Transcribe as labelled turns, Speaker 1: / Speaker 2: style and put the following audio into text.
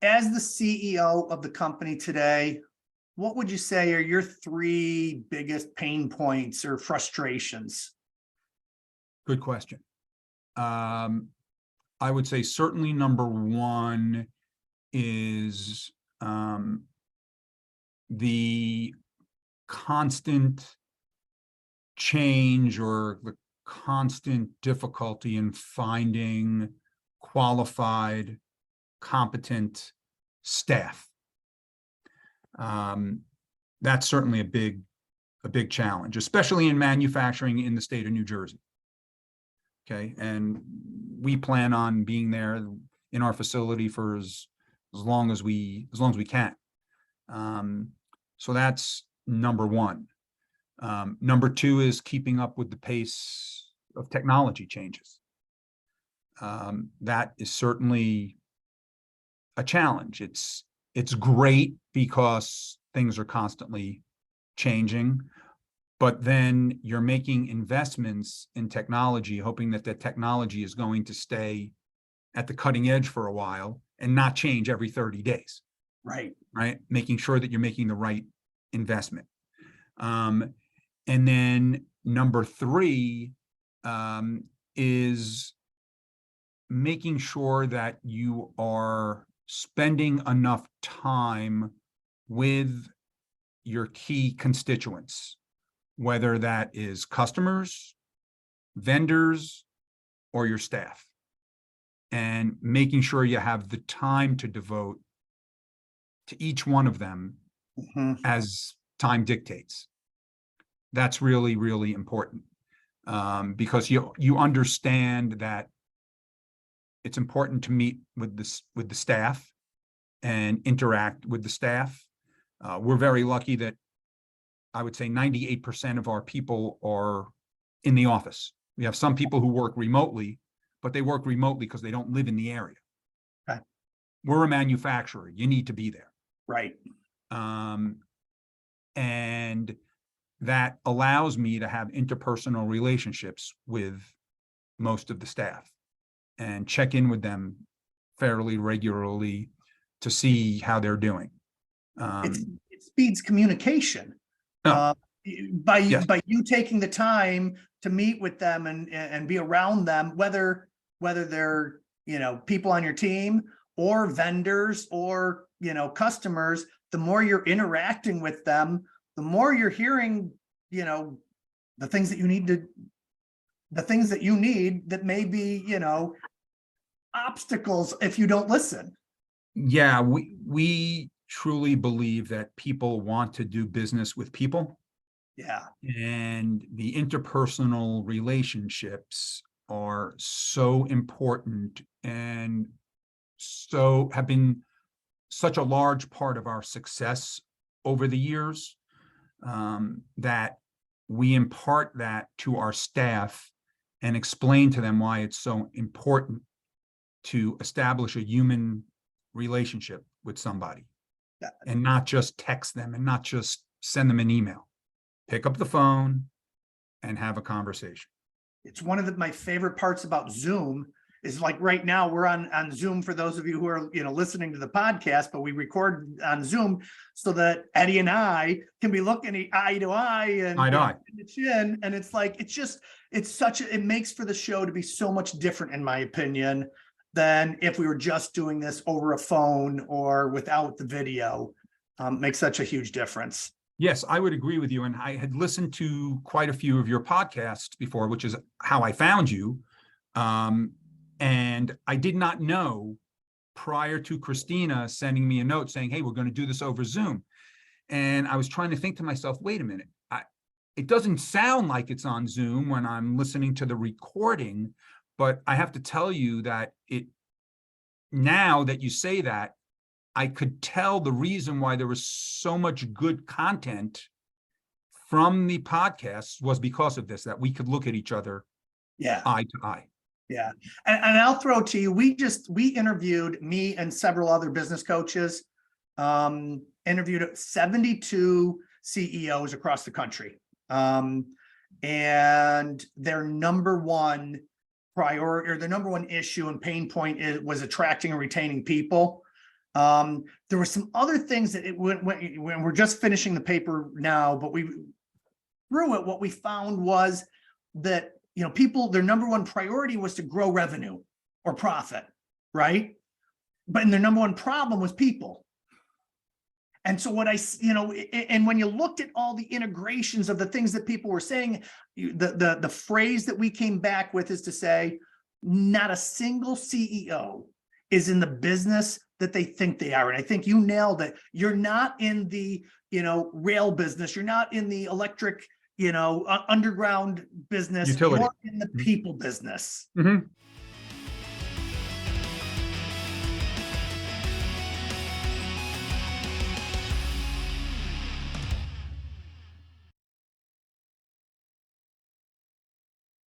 Speaker 1: As the CEO of the company today, what would you say are your three biggest pain points or frustrations?
Speaker 2: Good question. I would say certainly number one is the constant change or the constant difficulty in finding qualified, competent staff. That's certainly a big challenge, especially in manufacturing in the state of New Jersey. Okay, and we plan on being there in our facility for as long as we can. So that's number one. Number two is keeping up with the pace of technology changes. That is certainly a challenge. It's great because things are constantly changing, but then you're making investments in technology, hoping that the technology is going to stay at the cutting edge for a while and not change every 30 days.
Speaker 1: Right.
Speaker 2: Right. Making sure that you're making the right investment. And then number three is making sure that you are spending enough time with your key constituents, whether that is customers, vendors, or your staff, and making sure you have the time to devote to each one of them as time dictates. That's really, really important, because you understand that it's important to meet with the staff and interact with the staff. We're very lucky that I would say 98% of our people are in the office. We have some people who work remotely, but they work remotely because they don't live in the area.
Speaker 1: Okay.
Speaker 2: We're a manufacturer. You need to be there.
Speaker 1: Right.
Speaker 2: And that allows me to have interpersonal relationships with most of the staff and check in with them fairly regularly to see how they're doing.
Speaker 1: It speeds communication. By you taking the time to meet with them and be around them, whether they're, people on your team or vendors or, customers, the more you're interacting with them, the more you're hearing, the things that you need that may be, obstacles if you don't listen.
Speaker 2: Yeah, we truly believe that people want to do business with people.
Speaker 1: Yeah.
Speaker 2: And the interpersonal relationships are so important and so have been such a large part of our success over the years, that we impart that to our staff and explain to them why it's so important to establish a human relationship with somebody, and not just text them and not just send them an email. Pick up the phone and have a conversation.
Speaker 1: It's one of my favorite parts about Zoom is, like, right now we're on Zoom for those of you who are, listening to the podcast, but we record on Zoom so that Eddie and I can be looking eye to eye and
Speaker 2: eye to eye.
Speaker 1: in the chin. And it's like, it makes for the show to be so much different, in my opinion, than if we were just doing this over a phone or without the video. Makes such a huge difference.
Speaker 2: Yes, I would agree with you. And I had listened to quite a few of your podcasts before, which is how I found you. And I did not know prior to Christina sending me a note saying, hey, we're going to do this over Zoom. And I was trying to think to myself, wait a minute, it doesn't sound like it's on Zoom when I'm listening to the recording, but I have to tell you that now that you say that, I could tell the reason why there was so much good content from the podcasts was because of this, that we could look at each other eye to eye.
Speaker 1: Yeah. And I'll throw to you, we interviewed, me and several other business coaches, interviewed 72 CEOs across the country. And their number one priority, or the number one issue and pain point was attracting and retaining people. There were some other things that when we're just finishing the paper now, but through it, what we found was that, people, their number one priority was to grow revenue or profit, right? But their number one problem was people. And so and when you looked at all the integrations of the things that people were saying, the phrase that we came back with is to say, not a single CEO is in the business that they think they are. And I think you nailed it. You're not in the, rail business. You're not in the electric, underground business.
Speaker 2: Utility.
Speaker 1: You're in the people business.
Speaker 2: Mm-hmm.